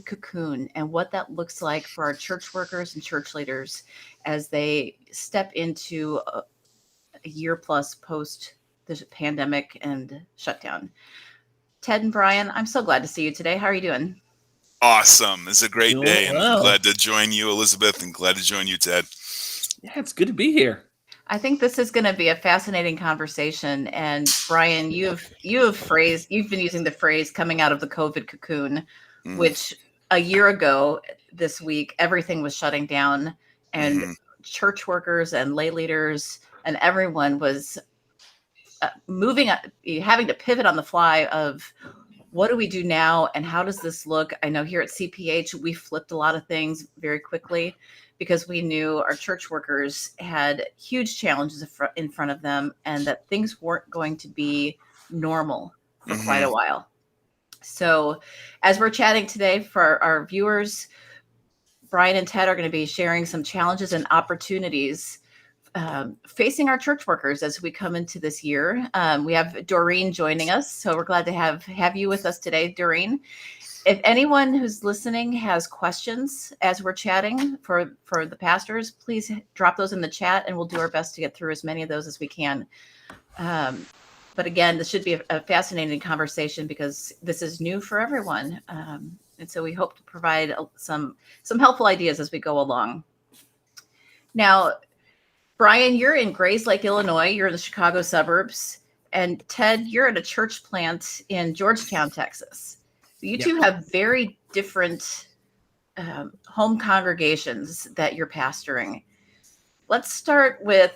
Cocoon and what that looks like for our church workers and church leaders as they step into a year plus post the pandemic and shutdown. Ted and Brian, I'm so glad to see you today. How are you doing? Awesome. It's a great day, and Well, glad to join you, Elizabeth, and glad to join you, Ted. yeah, it's good to be here. I think this is going to be a fascinating conversation. And Brian, you've been using the phrase coming out of the COVID cocoon, which a year ago this week, everything was shutting down and church workers and lay leaders and everyone was having to pivot on the fly of what do we do now and how does this look? I know here at CPH, we flipped a lot of things very quickly because we knew our church workers had huge challenges in front of them and that things weren't going to be normal for quite a while. So as we're chatting today for our viewers, Brian and Ted are going to be sharing some challenges and opportunities facing our church workers as we come into this year. We have Doering joining us, so we're glad to have you with us today, Doering. If anyone who's listening has questions as we're chatting for the pastors, please drop those in the chat, and we'll do our best to get through as many of those as we can. But again, this should be a fascinating conversation because this is new for everyone, and so we hope to provide some helpful ideas as we go along. Now, Brian, you're in Grayslake, Illinois. You're in the Chicago suburbs. And Ted, you're at a church plant in Georgetown, Texas. You two have very different home congregations that you're pastoring. Let's start with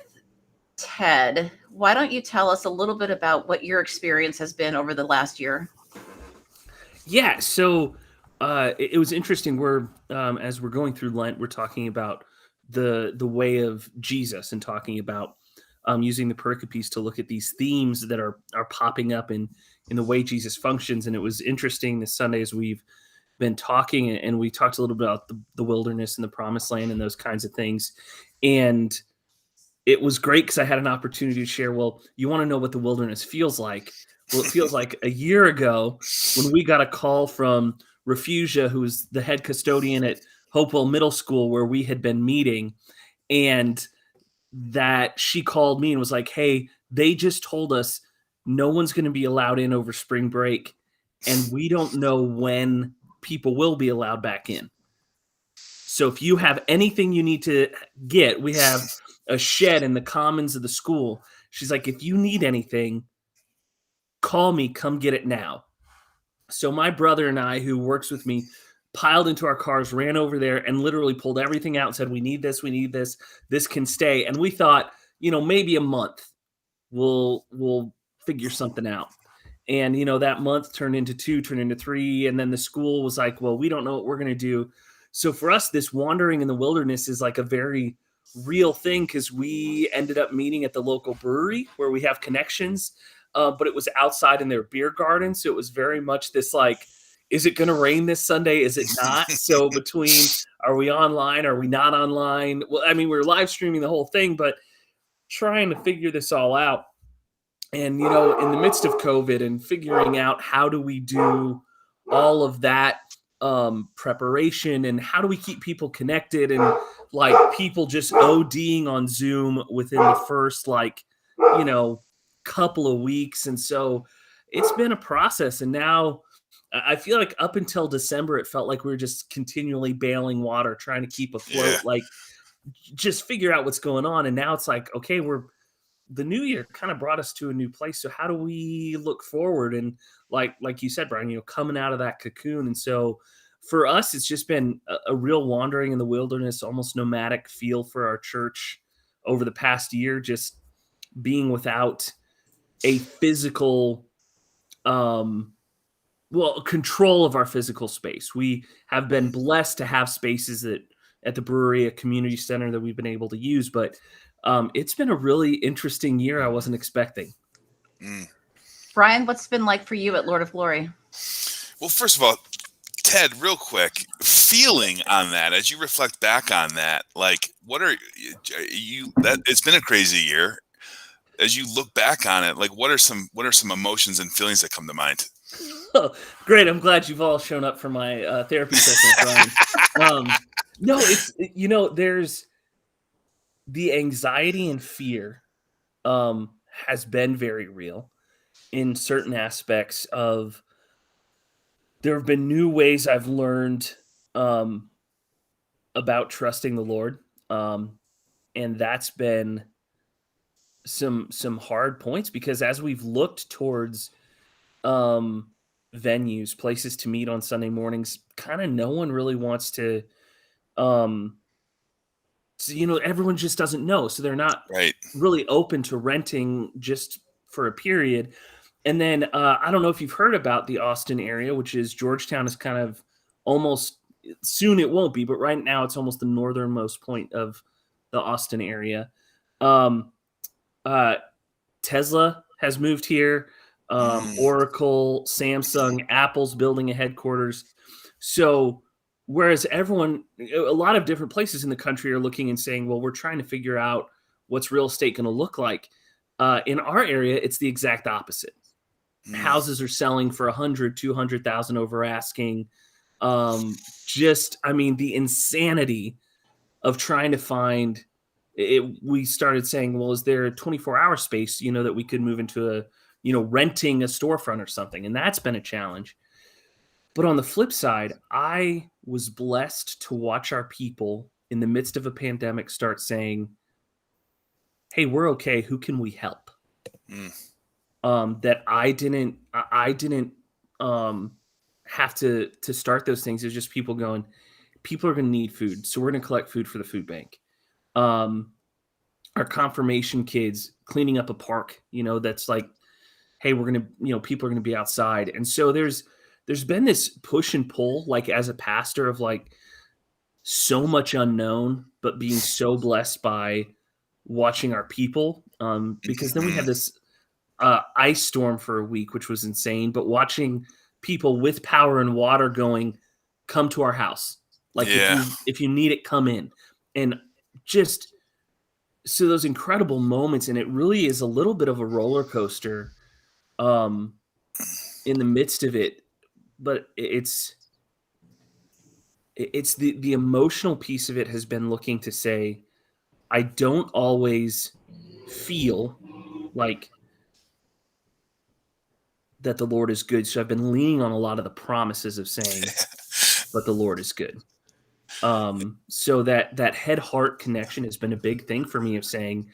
Ted. Why don't you tell us a little bit about what your experience has been over the last year? Yeah, so it was interesting. As we're going through Lent, we're talking about the way of Jesus and talking about using the pericopes to look at these themes that are popping up in the way Jesus functions. And it was interesting this Sunday as we've been talking, and we talked a little bit about the wilderness and the promised land and those kinds of things. And it was great because I had an opportunity to share, well, you want to know what the wilderness feels like? Well, it feels like a year ago when we got a call from Refugia, who was the head custodian at Hopewell Middle School, where we had been meeting, and that she called me and was like, hey, they just told us no one's going to be allowed in over spring break, and we don't know when people will be allowed back in. So if you have anything you need to get, we have a shed in the commons of the school. She's like, if you need anything, call me, come get it now. So my brother and I, who works with me, piled into our cars, ran over there, and literally pulled everything out and said, we need this, this can stay. And we thought, maybe a month we'll figure something out. And, that month turned into 2, turned into 3. And then the school was like, well, we don't know what we're going to do. So for us, this wandering in the wilderness is like a very real thing because we ended up meeting at the local brewery where we have connections, but it was outside in their beer garden. So it was very much this like, is it going to rain this Sunday? Is it not? So between, are we online? Are we not online? Well, I mean, we're live streaming the whole thing, but trying to figure this all out. And, in the midst of COVID and figuring out how do we do all of that preparation and how do we keep people connected and like people just ODing on Zoom within the first couple of weeks. And so it's been a process. And now I feel like up until December, it felt like we were just continually bailing water, trying to keep afloat, like just figure out what's going on. And now it's like, okay, the new year kind of brought us to a new place. So how do we look forward? And like you said, Brian, coming out of that cocoon. And so for us, it's just been a real wandering in the wilderness, almost nomadic feel for our church over the past year, just being without a physical, control of our physical space. We have been blessed to have spaces at the brewery, a community center that we've been able to use, but it's been a really interesting year I wasn't expecting. Brian, what's been like for you at Lord of Glory? Well, first of all, Ted, real quick, feeling on that, as you reflect back on that, like, what are you, that it's been a crazy year. As you look back on it, like, what are some emotions and feelings that come to mind? Great. I'm glad you've all shown up for my therapy session with Brian. No, there's the anxiety and fear has been very real in certain aspects of. There have been new ways I've learned um, about trusting the Lord, and that's been some hard points because as we've looked towards um, venues, places to meet on Sunday mornings, kind of no one really wants to. Um, so, everyone just doesn't know, so they're not Right. really open to renting just for a period. And then I don't know if you've heard about the Austin area, which is Georgetown is kind of almost soon it won't be, but right now it's almost the northernmost point of the Austin area. Um, uh, Tesla has moved here. Oracle, Samsung, Apple's building a headquarters. So whereas a lot of different places in the country are looking and saying, well, we're trying to figure out what's real estate going to look like. In our area, it's the exact opposite. Houses are selling for 100, 200,000 over asking. The insanity of trying to find it. We started saying, well, is there a 24-hour space, that we could move into renting a storefront or something? And that's been a challenge. But on the flip side, I was blessed to watch our people in the midst of a pandemic start saying, hey, we're okay. Who can we help? That I didn't have to start those things. It's just people going, people are going to need food. So we're going to collect food for the food bank. Our confirmation kids cleaning up a park, that's like, hey, we're going to, people are going to be outside. And so there's been this push and pull, like as a pastor of like so much unknown, but being so blessed by watching our people. Because then we had this ice storm for a week, which was insane, but watching people with power and water going, come to our house. Like if you need it, come in. And just so those incredible moments. And it really is a little bit of a roller coaster in the midst of it, but it's the emotional piece of it has been looking to say, I don't always feel like that the Lord is good. So I've been leaning on a lot of the promises of saying, but the Lord is good. So that head-heart connection has been a big thing for me of saying,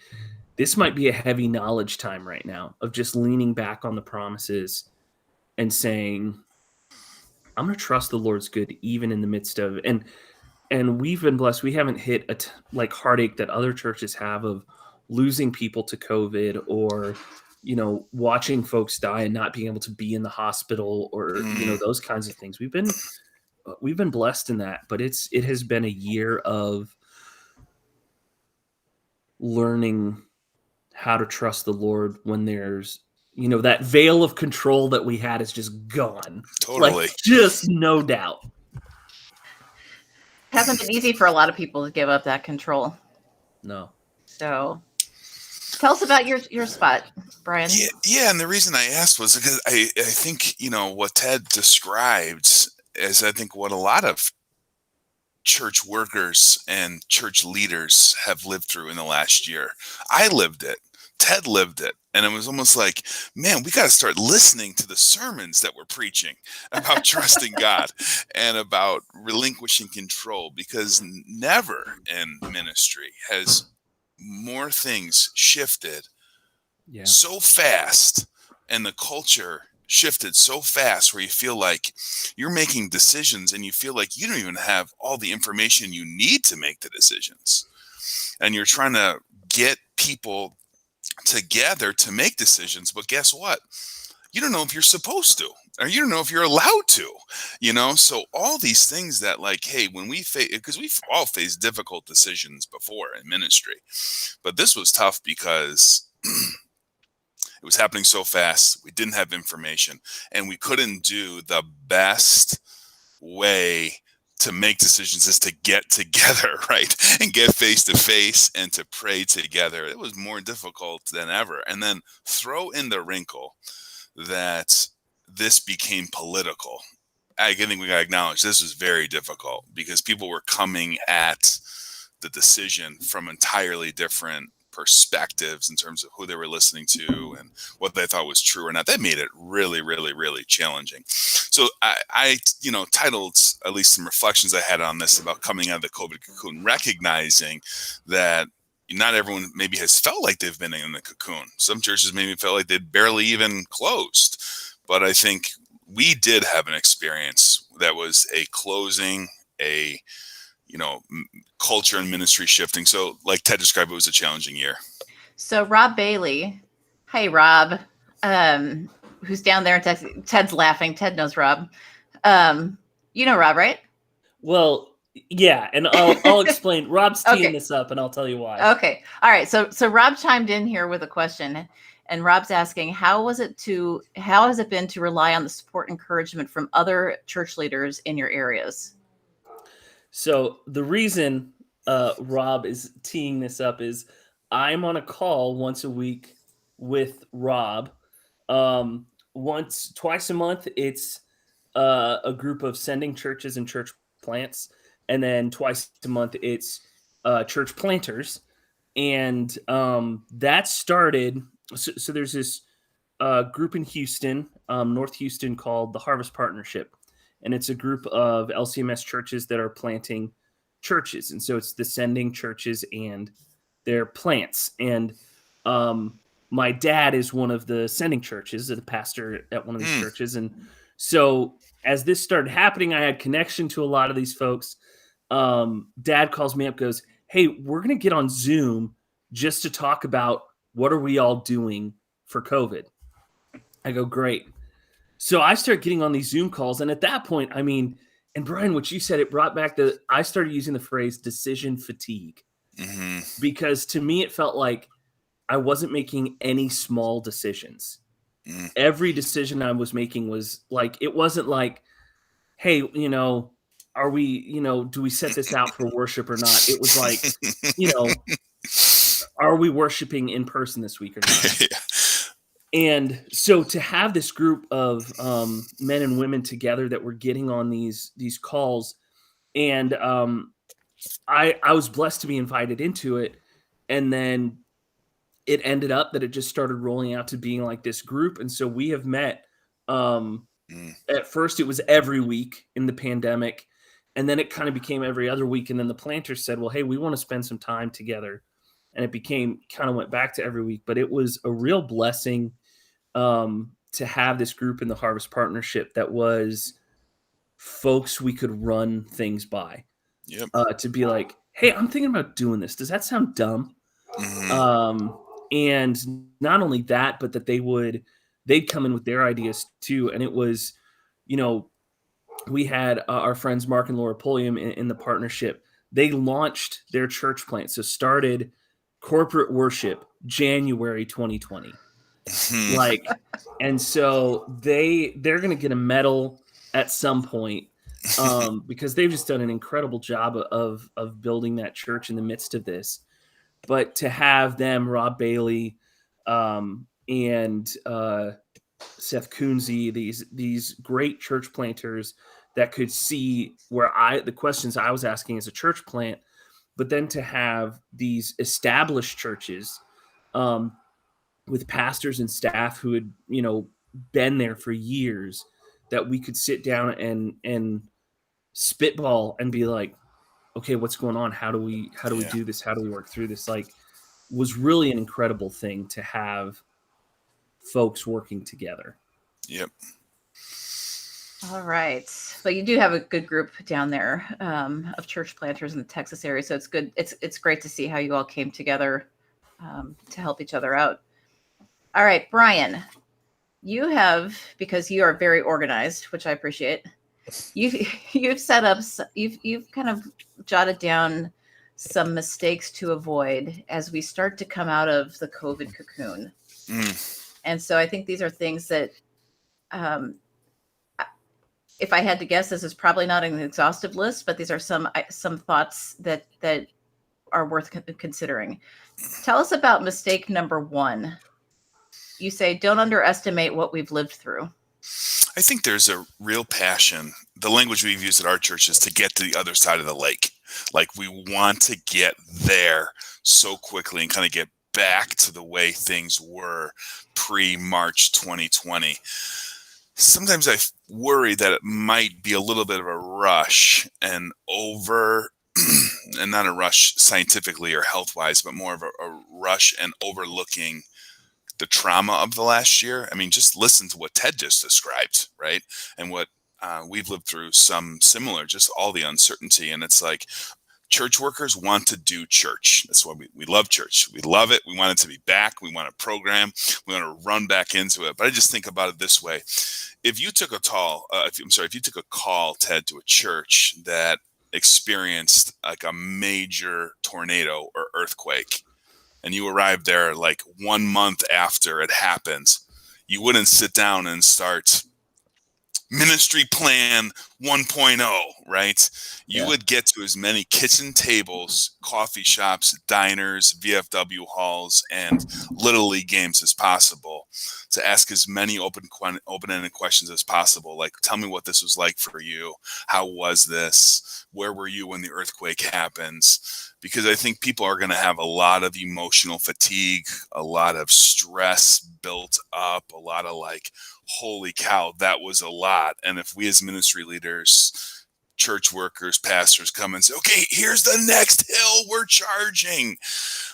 this might be a heavy knowledge time right now of just leaning back on the promises and saying, I'm going to trust the Lord's good, even in the midst of, and we've been blessed. We haven't hit like heartache that other churches have of losing people to COVID or, watching folks die and not being able to be in the hospital or, those kinds of things. We've been blessed in that, but it has been a year of learning how to trust the Lord when there's, that veil of control that we had is just gone. Totally. Like, just no doubt. Hasn't been easy for a lot of people to give up that control. No. So tell us about your spot, Brian. Yeah, and the reason I asked was because I think, what Ted described is I think what a lot of church workers and church leaders have lived through in the last year. I lived it. Ted lived it. And it was almost like, man, we got to start listening to the sermons that we're preaching about trusting God and about relinquishing control, because never in ministry has more things shifted so fast, and the culture shifted so fast where you feel like you're making decisions and you feel like you don't even have all the information you need to make the decisions. And you're trying to get people together to make decisions, but guess what? You don't know if you're supposed to, or you don't know if you're allowed to, so all these things that, like, hey, when we face, because we've all faced difficult decisions before in ministry, but this was tough because it was happening so fast. We didn't have information, and we couldn't do the best way to make decisions is to get together, right? And get face to face and to pray together. It was more difficult than ever. And then throw in the wrinkle that this became political. I think we got to acknowledge this was very difficult because people were coming at the decision from entirely different perspectives in terms of who they were listening to and what they thought was true or not. That made it really, really, really challenging. So I titled at least some reflections I had on this about coming out of the COVID cocoon, recognizing that not everyone maybe has felt like they've been in the cocoon. Some churches maybe felt like they'd barely even closed. But I think we did have an experience that was a closing, culture and ministry shifting. So like Ted described, it was a challenging year. So Rob Bailey, hey Rob, who's down there in Texas. Ted's laughing. Ted knows Rob. You know Rob, right? Well, yeah, and I'll explain. Rob's teeing this up, and I'll tell you why. Okay, all right. So Rob chimed in here with a question, and Rob's asking, how has it been to rely on the support and encouragement from other church leaders in your areas? So the reason Rob is teeing this up is I'm on a call once a week with Rob. Twice a month, it's a group of sending churches and church plants. And then twice a month, it's church planters. And that started, so there's this group in Houston, North Houston, called the Harvest Partnership. And it's a group of LCMS churches that are planting churches. And so it's the sending churches and their plants. And my dad is one of the sending churches, the pastor at one of these churches. And so as this started happening, I had connection to a lot of these folks. Dad calls me up, goes, hey, we're going to get on Zoom just to talk about what are we all doing for COVID. I go, great. So I start getting on these Zoom calls. And at that point, I mean, and Brian, what you said, it brought back I started using the phrase decision fatigue. Mm-hmm. Because to me, it felt like I wasn't making any small decisions. Mm. Every decision I was making was like, it wasn't like, hey, are we, do we set this out for worship or not? It was like, are we worshiping in person this week or not? Yeah. And so to have this group of men and women together that were getting on these calls, and I was blessed to be invited into it. And then it ended up that it just started rolling out to being like this group. And so we have met, at first it was every week in the pandemic. And then it kind of became every other week. And then the planters said, well, hey, we want to spend some time together. And it kind of went back to every week. But it was a real blessing to have this group in the Harvest Partnership that was folks we could run things by. Yep. To be like, hey, I'm thinking about doing this. Does that sound dumb? Mm-hmm. And not only that, but that they'd come in with their ideas too. And it was, we had our friends Mark and Laura Pulliam in the partnership. They launched their church plant. So started corporate worship January 2020. And so they're going to get a medal at some point because they've just done an incredible job of building that church in the midst of this. But to have them, Rob Bailey and Seth Coonsey, these great church planters that could see the questions I was asking as a church plant, but then to have these established churches with pastors and staff who had, been there for years, that we could sit down and spitball and be like, okay, what's going on? How do we do this? How do we work through this? Like, was really an incredible thing to have folks working together. Yep. All right. But you do have a good group down there of church planters in the Texas area. So it's good. It's great to see how you all came together to help each other out. All right, Brian, you have, because you are very organized, which I appreciate. You've set up, you've kind of jotted down some mistakes to avoid as we start to come out of the COVID cocoon. And so I think these are things that, if I had to guess, this is probably not an exhaustive list, but these are some thoughts that are worth considering. Tell us about mistake number one. You say, don't underestimate what we've lived through. I think there's a real passion. The language we've used at our church is to get to the other side of the lake. Like we want to get there so quickly and kind of get back to the way things were pre-March 2020. Sometimes I worry that it might be a little bit of a rush and and not a rush scientifically or health-wise, but more of a rush and overlooking the trauma of the last year. I mean, just listen to what Ted just described, right? And what we've lived through, some similar, just all the uncertainty. And it's like church workers want to do church. That's why we love church. We love it. We want it to be back. We want a program. We want to run back into it. But I just think about it this way. If you took if you took a call, Ted, to a church that experienced like a major tornado or earthquake, and you arrived there like 1 month after it happens, you wouldn't sit down and start ministry plan 1.0, right? You would get to as many kitchen tables, coffee shops, diners, VFW halls, and Little League games as possible to ask as many open-ended questions as possible. Like, tell me what this was like for you. How was this? Where were you when the earthquake happens? Because I think people are going to have a lot of emotional fatigue, a lot of stress built up, a lot of like, holy cow, that was a lot. And if we as ministry leaders, church workers, pastors come and say, okay, here's the next hill we're charging.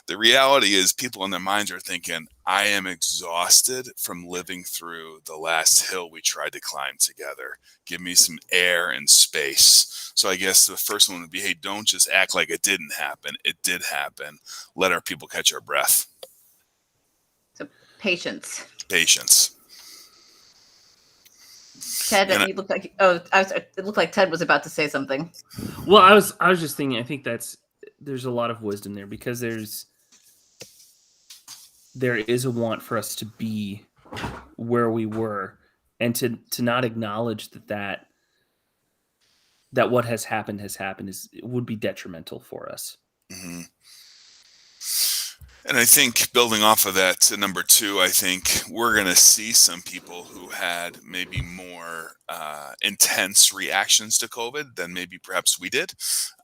The reality is people in their minds are thinking, I am exhausted from living through the last hill we tried to climb together. Give me some air and space. So I guess the first one would be, hey, don't just act like it didn't happen. It did happen. Let our people catch our breath. So patience. Patience. Ted, you look like it looked like Ted was about to say something. Well, I was just thinking. I think there's a lot of wisdom there because there is a want for us to be where we were, and to not acknowledge that what has happened would be detrimental for us. Mm-hmm. And I think building off of that to number two, I think we're going to see some people who had maybe more intense reactions to COVID than maybe perhaps we did.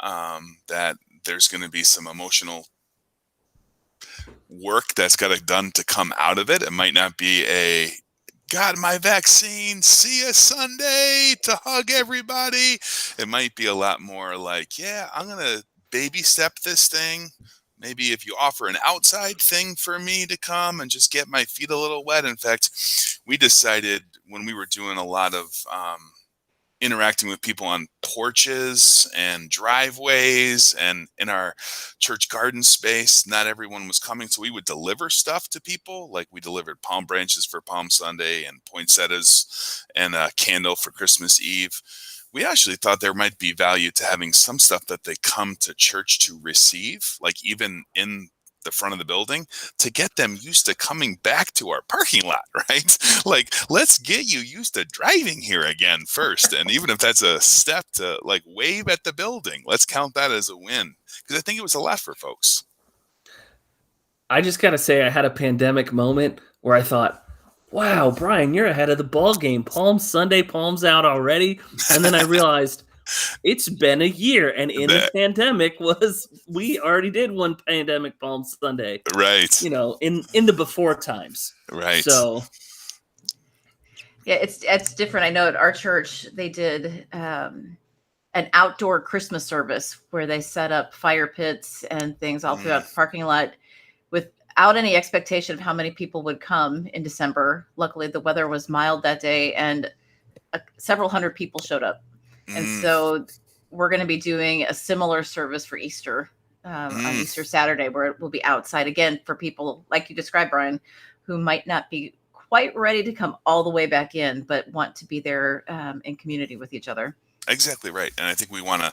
That there's going to be some emotional work that's got to done to come out of it. It might not be a got my vaccine, see you Sunday to hug everybody. It might be a lot more like, yeah, I'm going to baby step this thing. Maybe if you offer an outside thing for me to come and just get my feet a little wet. In fact, we decided when we were doing a lot of interacting with people on porches and driveways and in our church garden space, not everyone was coming. So we would deliver stuff to people. Like we delivered palm branches for Palm Sunday and poinsettias and a candle for Christmas Eve. We actually thought there might be value to having some stuff that they come to church to receive, like even in the front of the building, to get them used to coming back to our parking lot, right? Like, let's get you used to driving here again first. And even if that's a step to like wave at the building, let's count that as a win. Because I think it was a lot for folks. I just got to say, I had a pandemic moment where I thought, wow, Brian, you're ahead of the ball game. Palm Sunday, palms out already. And then I realized it's been a year. And in the pandemic we already did one pandemic Palm Sunday. Right. You know, in the before times. Right. So. Yeah, it's different. I know at our church, they did an outdoor Christmas service where they set up fire pits and things all throughout the parking lot without any expectation of how many people would come in December. Luckily, the weather was mild that day and several hundred people showed up. And so we're going to be doing a similar service for Easter on Easter Saturday, where it will be outside again for people like you described, Brian, who might not be quite ready to come all the way back in, but want to be there in community with each other. Exactly right. And I think we want to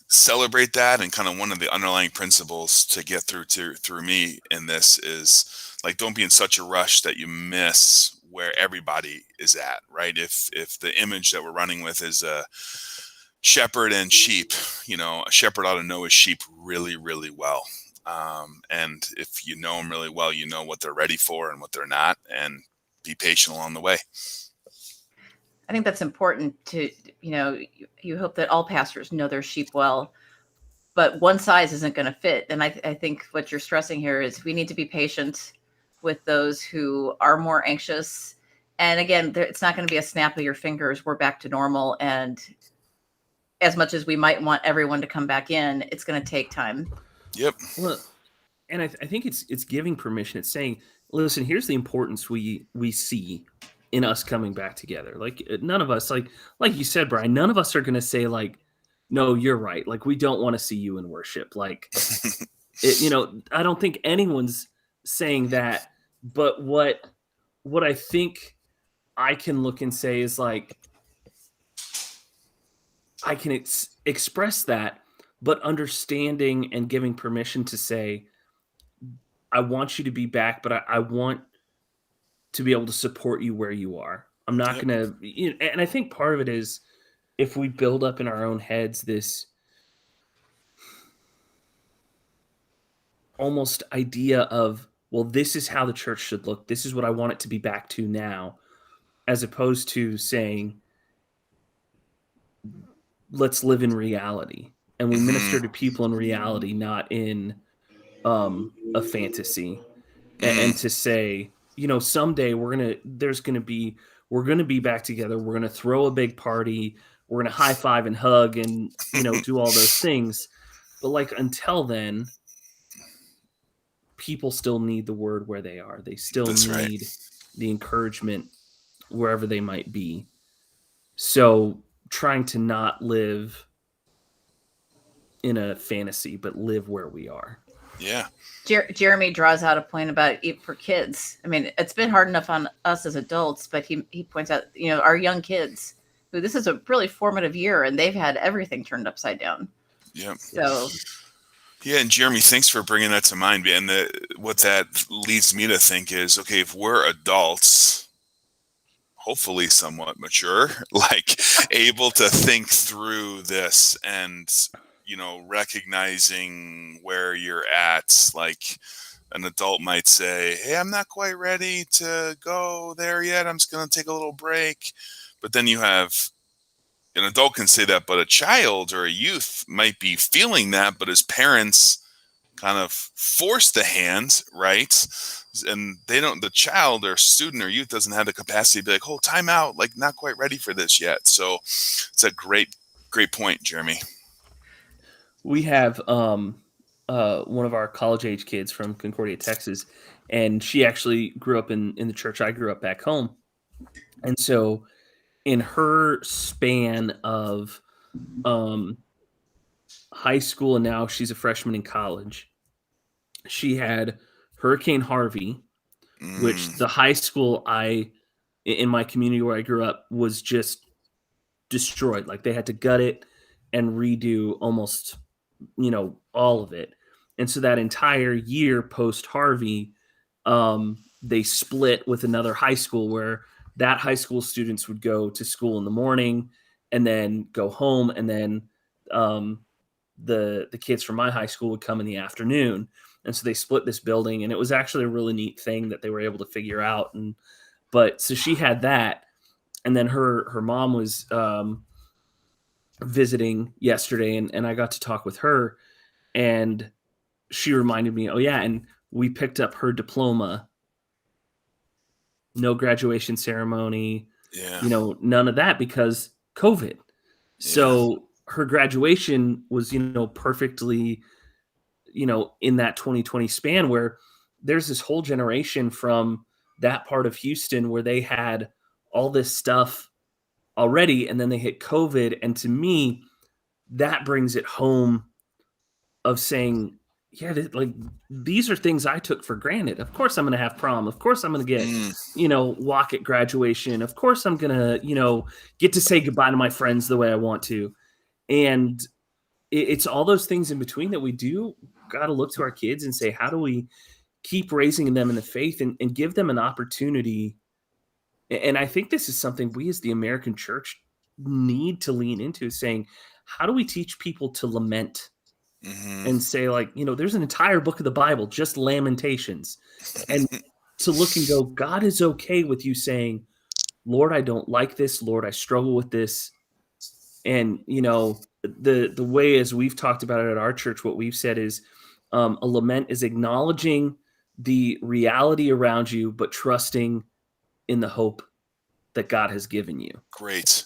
celebrate that, and kind of one of the underlying principles to get through me in this is like, don't be in such a rush that you miss where everybody is at, right? If the image that we're running with is a shepherd and sheep, you know, a shepherd ought to know his sheep really, really well. And if you know them really well, you know what they're ready for and what they're not, and be patient along the way. I think that's important to, you hope that all pastors know their sheep well, but one size isn't going to fit. And I think what you're stressing here is we need to be patient with those who are more anxious. And again, it's not going to be a snap of your fingers. We're back to normal. And as much as we might want everyone to come back in, it's going to take time. Yep. Well, and I think it's giving permission. It's saying, listen, here's the importance we see in us coming back together. Like none of us, like you said, Brian, none of us are going to say like, no, you're right. Like we don't want to see you in worship. Like, I don't think anyone's saying that. But what I think I can look and say is like, I can express that, but understanding and giving permission to say, I want you to be back, but I want to be able to support you where you are. I'm not going to, and I think part of it is if we build up in our own heads this almost idea of, well, this is how the church should look. This is what I want it to be back to now, as opposed to saying, let's live in reality. And we minister to people in reality, not in a fantasy. And to say, someday we're going to be back together. We're going to throw a big party. We're going to high five and hug and, do all those things. But like, until then, people still need the word where they are. They still need the encouragement wherever they might be. So trying to not live in a fantasy, but live where we are. Yeah. Jeremy draws out a point about for kids. I mean, it's been hard enough on us as adults, but he points out, our young kids who this is a really formative year and they've had everything turned upside down. Yeah. So. Yeah. And Jeremy, thanks for bringing that to mind. And what that leads me to think is, okay, if we're adults, hopefully somewhat mature, like able to think through this and, recognizing where you're at, like an adult might say, hey, I'm not quite ready to go there yet. I'm just going to take a little break. But then you have an adult can say that, but a child or a youth might be feeling that, but his parents kind of force the hand, right? And the child or student or youth doesn't have the capacity to be like, oh, time out, like not quite ready for this yet. So it's a great point, Jeremy. We have one of our college age kids from Concordia, Texas, and she actually grew up in the church I grew up back home. And so in her span of high school and now she's a freshman in college, she had Hurricane Harvey, which the high school in my community where I grew up was just destroyed. Like they had to gut it and redo almost, all of it. And so that entire year post Harvey, they split with another high school where that high school students would go to school in the morning and then go home. And then the kids from my high school would come in the afternoon. And so they split this building, and it was actually a really neat thing that they were able to figure out. But so she had that. And then her mom was visiting yesterday, and I got to talk with her, and she reminded me, oh yeah, and we picked up her diploma. No graduation ceremony, none of that because COVID. So her graduation was, perfectly, in that 2020 span where there's this whole generation from that part of Houston where they had all this stuff already, and then they hit COVID. And to me, that brings it home of saying, yeah, like these are things I took for granted. Of course I'm going to have prom. Of course I'm going to get, walk at graduation. Of course I'm going to, get to say goodbye to my friends the way I want to. And it's all those things in between that we do got to look to our kids and say, how do we keep raising them in the faith and give them an opportunity? And I think this is something we as the American church need to lean into, saying, how do we teach people to lament and say, like, there's an entire book of the Bible, just Lamentations, and to look and go, God is okay with you saying, Lord, I don't like this. Lord, I struggle with this. And, the way, as we've talked about it at our church, what we've said is a lament is acknowledging the reality around you, but trusting in the hope that God has given you. Great.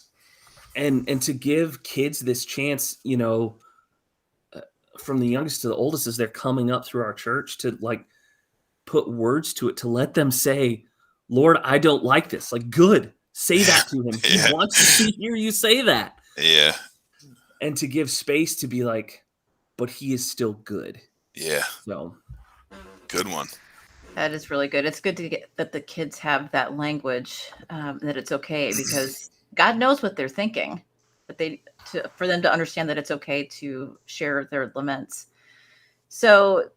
And to give kids this chance, from the youngest to the oldest, as they're coming up through our church, to like put words to it, to let them say, Lord, I don't like this. Like, good. Say that to him. He Yeah. wants to hear you say that. Yeah. And to give space to be like, but he is still good. Yeah. So Good one. That is really good. It's good to get that the kids have that language, that it's okay, because God knows what they're thinking, but for them to understand that it's okay to share their laments. So,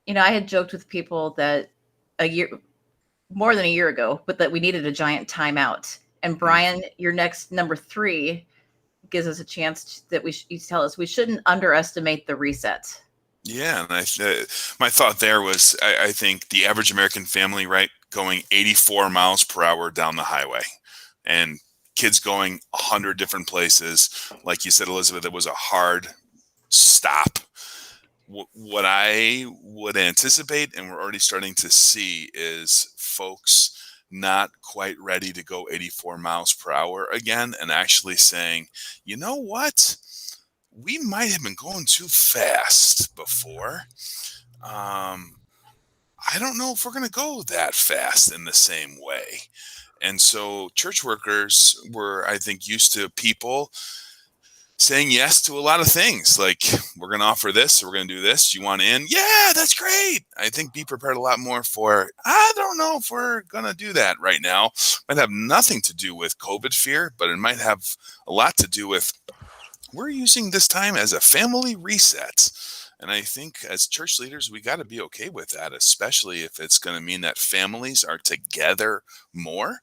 I had joked with people that more than a year ago, but that we needed a giant timeout. And Brian, your next number 3 gives us a chance that you tell us we shouldn't underestimate the reset. Yeah, and my thought there was, I think the average American family, right, going 84 miles per hour down the highway, and kids going 100 different places. Like you said, Elizabeth, it was a hard stop. What I would anticipate, and we're already starting to see, is folks not quite ready to go 84 miles per hour again, and actually saying, you know what? We might have been going too fast before. I don't know if we're going to go that fast in the same way. And so church workers were, I think, used to people saying yes to a lot of things. Like, we're going to offer this, or we're going to do this. You want in? Yeah, that's great. I think be prepared a lot more for, I don't know if we're going to do that right now. Might have nothing to do with COVID fear, but it might have a lot to do with, we're using this time as a family reset. And I think as church leaders, we got to be okay with that, especially if it's going to mean that families are together more.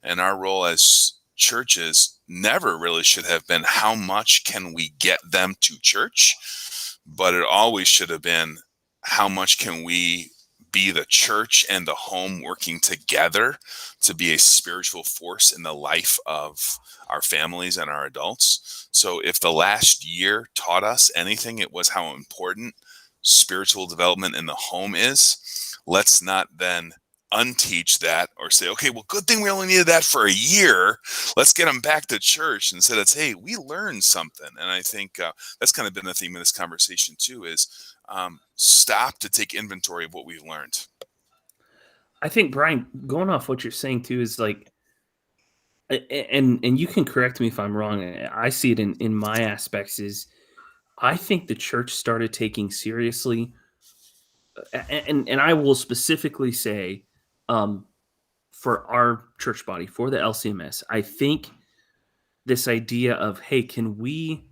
And our role as churches never really should have been how much can we get them to church, but it always should have been how much can we be the church and the home working together to be a spiritual force in the life of our families and our adults. So if the last year taught us anything, it was how important spiritual development in the home is. Let's not then unteach that or say, okay, well, good thing we only needed that for a year. Let's get them back to church. Instead, it's, hey, we learned something. And I think that's kind of been the theme of this conversation too, is stop to take inventory of what we've learned. I think, Brian, going off what you're saying too, is like, and you can correct me if I'm wrong. I see it in my aspects, is I think the church started taking seriously, and I will specifically say, for our church body, for the LCMS, I think this idea of, hey, can we,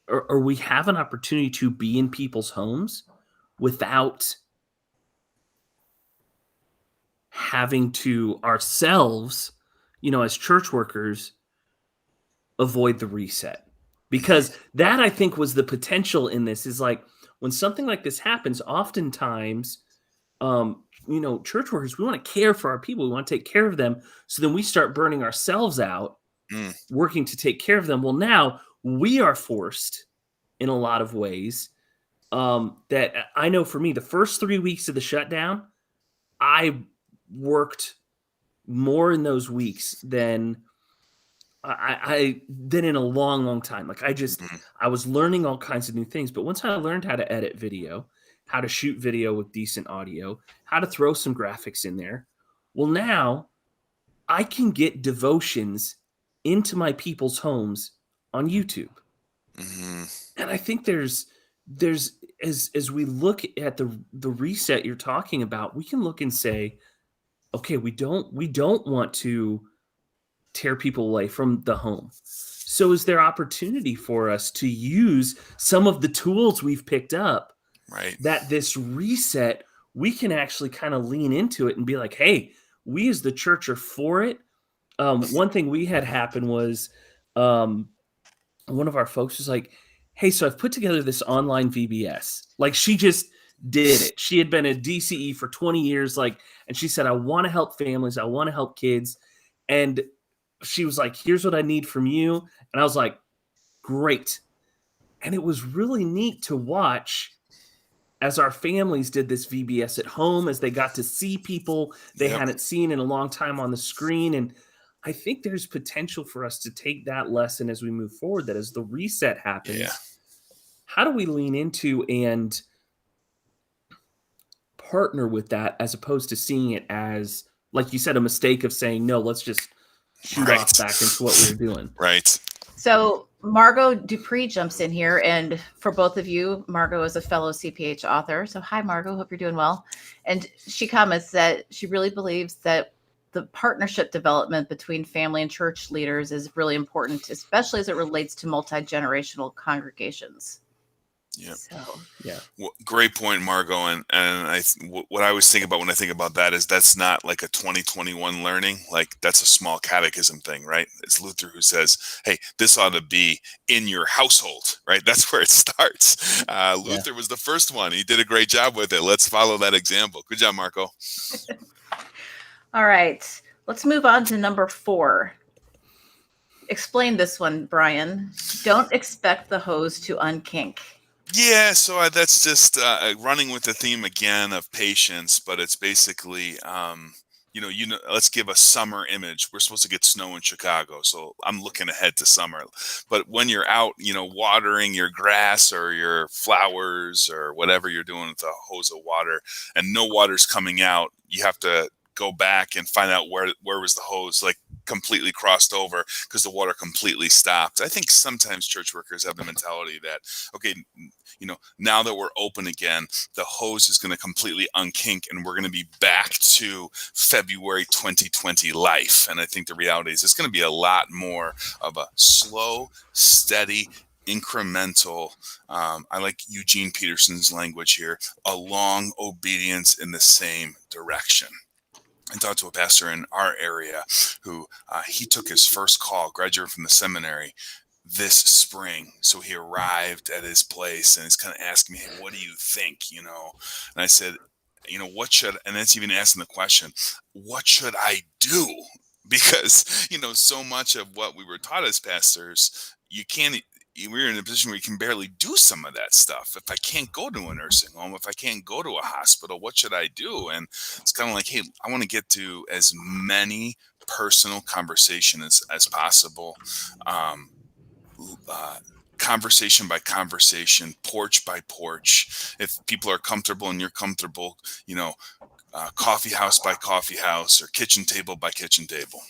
or we have an opportunity to be in people's homes without having to ourselves, as church workers, avoid the reset. Because that, I think, was the potential in this, is like, when something like this happens, oftentimes, church workers, we want to care for our people. We want to take care of them. So then we start burning ourselves out, working to take care of them. Well, now we are forced in a lot of ways, that I know for me, the first 3 weeks of the shutdown, I worked more in those weeks than I in a long, long time. Like, I was learning all kinds of new things. But once I learned how to edit video, how to shoot video with decent audio, how to throw some graphics in there, well, now I can get devotions into my people's homes on YouTube. And I think there's as we look at the reset you're talking about, we can look and say, okay, we don't want to tear people away from the home. So is there opportunity for us to use some of the tools we've picked up, right, that this reset, we can actually kind of lean into it and be like, hey, we as the church are for it. One thing we had happen was, one of our folks was like, hey, so I've put together this online VBS. Like, she just did it. She had been a DCE for 20 years. Like, and she said, I want to help families. I want to help kids. And she was like, here's what I need from you. And I was like, great. And it was really neat to watch as our families did this VBS at home, as they got to see people they Yep. hadn't seen in a long time on the screen. And I think there's potential for us to take that lesson as we move forward, that as the reset happens, Yeah. how do we lean into and partner with that, as opposed to seeing it as, like you said, a mistake of saying, no, let's just shoot off back into what we were doing. Right. So Margot Dupree jumps in here, and for both of you, Margot is a fellow CPH author. So hi, Margot. Hope you're doing well. And she comments that she really believes that the partnership development between family and church leaders is really important, especially as it relates to multi-generational congregations. Yep. So Yeah. Well, great point, Margot. And what I always think about when I think about that is that's not like a 2021 learning. Like, that's a small catechism thing, right? It's Luther who says, hey, this ought to be in your household, right? That's where it starts. Luther was the first one. He did a great job with it. Let's follow that example. Good job, Marco. all right, let's move on to number 4. Explain this one, Brian. Don't expect the hose to unkink. Yeah, so that's just running with the theme again of patience, but it's basically, let's give a summer image. We're supposed to get snow in Chicago, so I'm looking ahead to summer. But when you're out, watering your grass or your flowers or whatever you're doing with a hose of water, and no water's coming out, you have to go back and find out where was the hose, like, completely crossed over because the water completely stopped. I think sometimes church workers have the mentality that, okay, now that we're open again, the hose is going to completely unkink and we're going to be back to February 2020 life. And I think the reality is it's going to be a lot more of a slow, steady, incremental, I like Eugene Peterson's language here, a long obedience in the same direction. I talked to a pastor in our area who he took his first call, graduated from the seminary this spring. So he arrived at his place and he's kind of asking me, hey, what do you think? And I said, and it's even asking the question, what should I do? Because, so much of what we were taught as pastors, we're in a position where you can barely do some of that stuff. If I can't go to a nursing home, if I can't go to a hospital, what should I do? And it's kind of like, hey, I want to get to as many personal conversations as possible. Conversation by conversation, porch by porch. If people are comfortable and you're comfortable, coffee house by coffee house or kitchen table by kitchen table.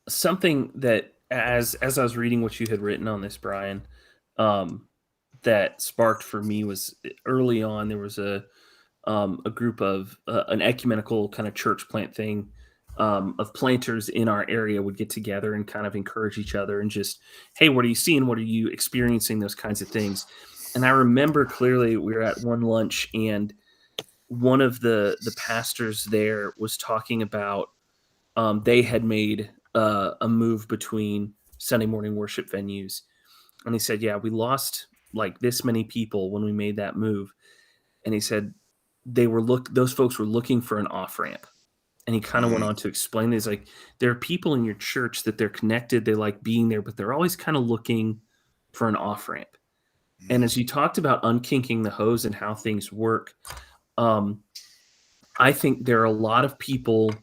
Something that, as I was reading what you had written on this, Brian, that sparked for me was early on, there was a group of an ecumenical kind of church plant thing, of planters in our area would get together and kind of encourage each other and just, hey, what are you seeing? What are you experiencing? Those kinds of things. And I remember clearly we were at one lunch and one of the pastors there was talking about they had made a move between Sunday morning worship venues. And he said, yeah, we lost like this many people when we made that move. And he said those folks were looking for an off-ramp. And he kind of went on to explain this, like, there are people in your church that they're connected, they like being there, but they're always kind of looking for an off-ramp. And as you talked about unkinking the hose and how things work, I think there are a lot of people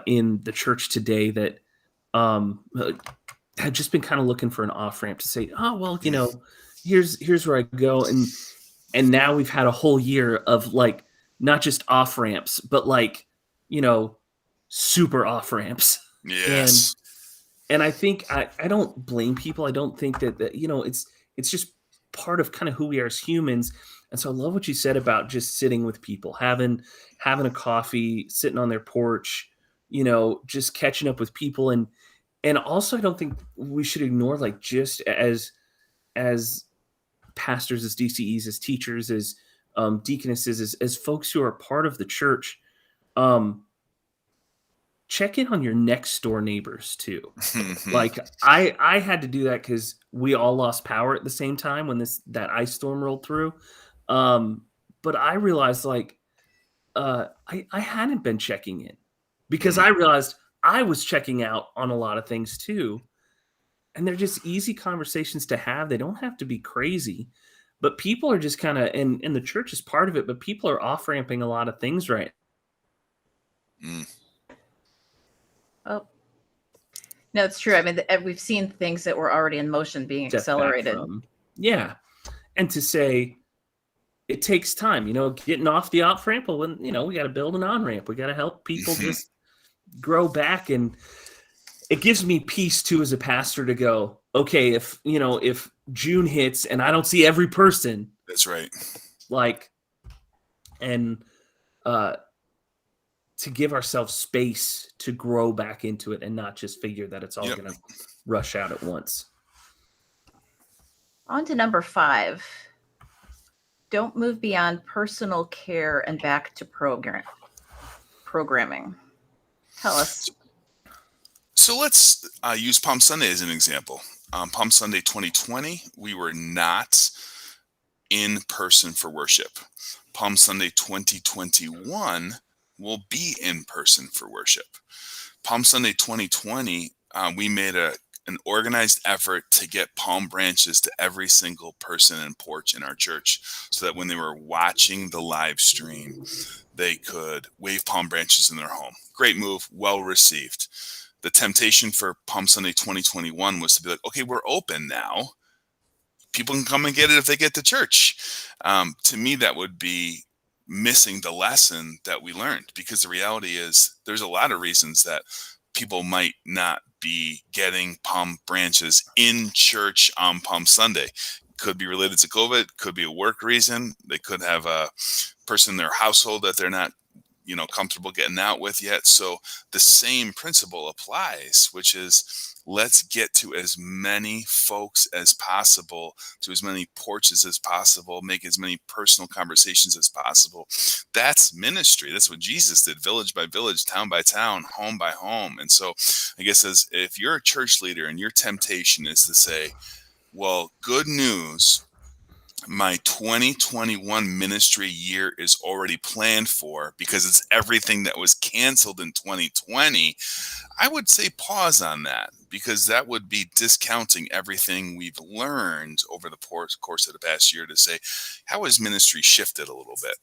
in the church today that had just been kind of looking for an off-ramp to say, oh, well, here's where I go. And now we've had a whole year of like, not just off-ramps, but like, super off-ramps. Yes. And I think I don't blame people. I don't think that it's just part of kind of who we are as humans. And so I love what you said about just sitting with people, having a coffee, sitting on their porch, just catching up with people. And also I don't think we should ignore, like, just as pastors, as DCEs, as teachers, as deaconesses, as folks who are part of the church, check in on your next door neighbors too. Like I had to do that because we all lost power at the same time when that ice storm rolled through. But I realized, like, I hadn't been checking in because I realized I was checking out on a lot of things too. And they're just easy conversations to have. They don't have to be crazy, but people are just kind of, and the church is part of it, but people are off-ramping a lot of things right. Mm. Oh, no, it's true. I mean, we've seen things that were already in motion being Step back accelerated. from. Yeah. And to say, it takes time, getting off the off ramp. When, we got to build an on ramp. We got to help people just grow back. And it gives me peace too, as a pastor, to go, okay, if June hits and I don't see every person, That's right. And to give ourselves space to grow back into it and not just figure that it's all going to rush out at once. On to number 5. Don't move beyond personal care and back to programming. Tell us. So let's use Palm Sunday as an example. Palm Sunday 2020, we were not in person for worship. Palm Sunday 2021 will be in person for worship. Palm Sunday 2020, we made an organized effort to get palm branches to every single person and porch in our church, so that when they were watching the live stream, they could wave palm branches in their home. Great move, well received. The temptation for Palm Sunday 2021 was to be like, okay, we're open now. People can come and get it if they get to church. To me, that would be missing the lesson that we learned, because the reality is there's a lot of reasons that people might not be getting palm branches in church on Palm Sunday. Could be related to COVID, could be a work reason. They could have a person in their household that they're not comfortable getting out with yet. So the same principle applies, which is, let's get to as many folks as possible, to as many porches as possible, make as many personal conversations as possible. That's ministry. That's what Jesus did, village by village, town by town, home by home. And so I guess if you're a church leader and your temptation is to say, well, good news, my 2021 ministry year is already planned for because it's everything that was canceled in 2020, I would say pause on that, because that would be discounting everything we've learned over the course of the past year, to say, how has ministry shifted a little bit?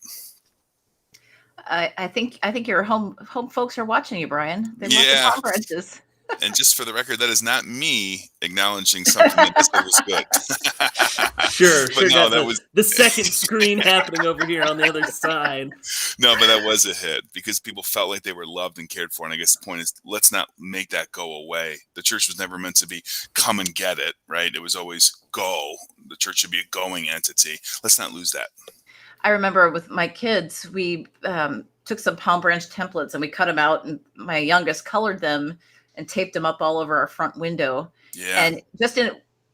I think your home folks are watching you, Brian. They love the palm branches. And just for the record, that is not me acknowledging something that was good. Sure. No, that was the second screen happening over here on the other side. No, but that was a hit, because people felt like they were loved and cared for. And I guess the point is, let's not make that go away. The church was never meant to be come and get it, right? It was always go. The church should be a going entity. Let's not lose that. I remember with my kids, we took some palm branch templates and we cut them out, and my youngest colored them and taped them up all over our front window. Yeah. And just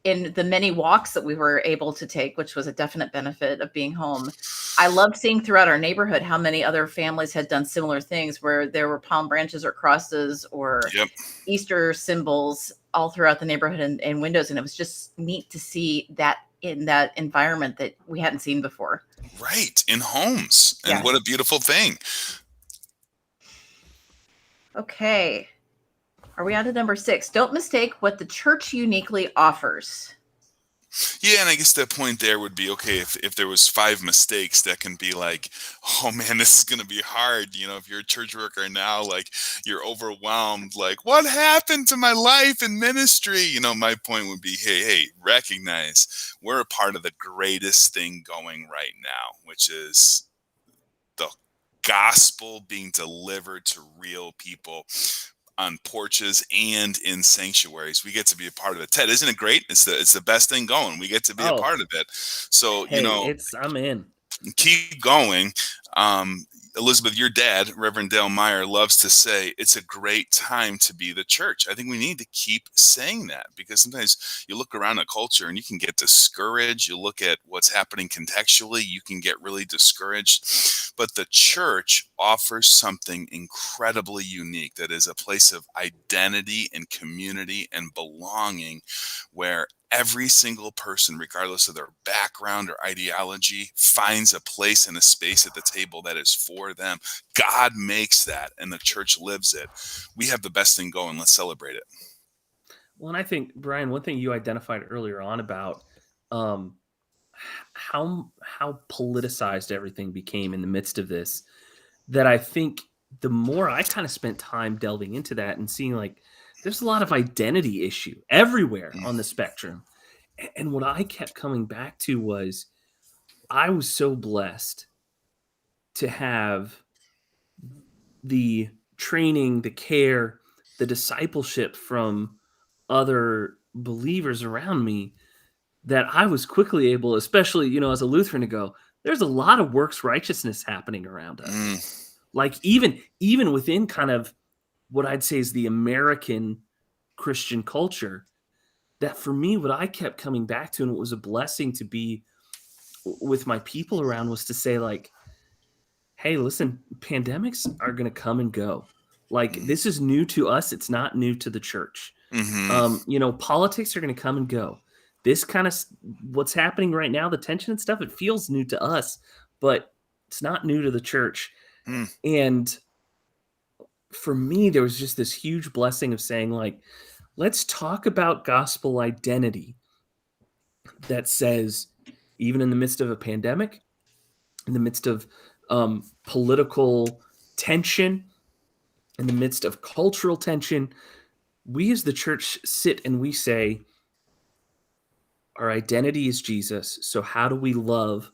in the many walks that we were able to take, which was a definite benefit of being home, I loved seeing throughout our neighborhood how many other families had done similar things, where there were palm branches or crosses or Easter symbols all throughout the neighborhood and windows. And it was just neat to see that in that environment that we hadn't seen before. Right. In homes. And what a beautiful thing. Okay. Are we on to number 6? Don't mistake what the church uniquely offers. Yeah, and I guess the point there would be, okay, if there was 5 mistakes, that can be like, oh man, this is going to be hard. If you're a church worker now, like, you're overwhelmed, like, what happened to my life and ministry? My point would be, hey, recognize we're a part of the greatest thing going right now, which is the gospel being delivered to real people on porches and in sanctuaries. We get to be a part of it. Ted, isn't it great? It's the best thing going. We get to be a part of it. So, I'm in. Keep going. Elizabeth, your dad, Reverend Dale Meyer, loves to say it's a great time to be the church. I think we need to keep saying that, because sometimes you look around a culture and you can get discouraged. You look at what's happening contextually, you can get really discouraged. But the church offers something incredibly unique, that is a place of identity and community and belonging, where every single person, regardless of their background or ideology, finds a place and a space at the table that is for them. God makes that, and the church lives it. We have the best thing going. Let's celebrate it. Well, and I think, Brian, one thing you identified earlier on about um, how politicized everything became in the midst of this, that I think the more I kind of spent time delving into that and seeing like there's a lot of identity issue everywhere on the spectrum. And what I kept coming back to was I was so blessed to have the training, the care, the discipleship from other believers around me that I was quickly able, especially, as a Lutheran, to go, there's a lot of works righteousness happening around us. Mm, Like even within kind of what I'd say is the American Christian culture, that for me, what I kept coming back to, and it was a blessing to be with my people around, was to say like, hey, listen, pandemics are going to come and go. Like this is new to us. It's not new to the church. Politics are going to come and go. This kind of what's happening right now, the tension and stuff, it feels new to us, but it's not new to the church. mm, And for me, there was just this huge blessing of saying like, let's talk about gospel identity that says, even in the midst of a pandemic, in the midst of political tension, in the midst of cultural tension, we as the church sit and we say, our identity is Jesus. So how do we love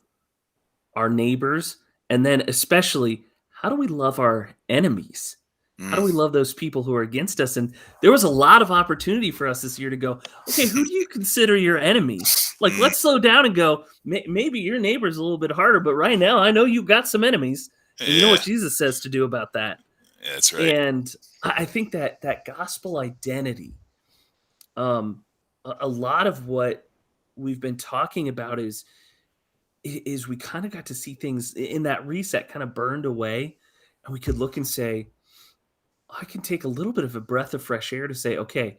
our neighbors? And then especially, how do we love our enemies? How do we mm, love those people who are against us? And there was a lot of opportunity for us this year to go, okay, who do you consider your enemy? Like, mm. let's slow down and go, maybe your neighbor's a little bit harder, but right now I know you've got some enemies. And you know Yeah, what Jesus says to do about that. that's right. And I think that gospel identity, a lot of what we've been talking about is we kind of got to see things in that reset kind of burned away, and we could look and say, I can take a little bit of a breath of fresh air to say, okay,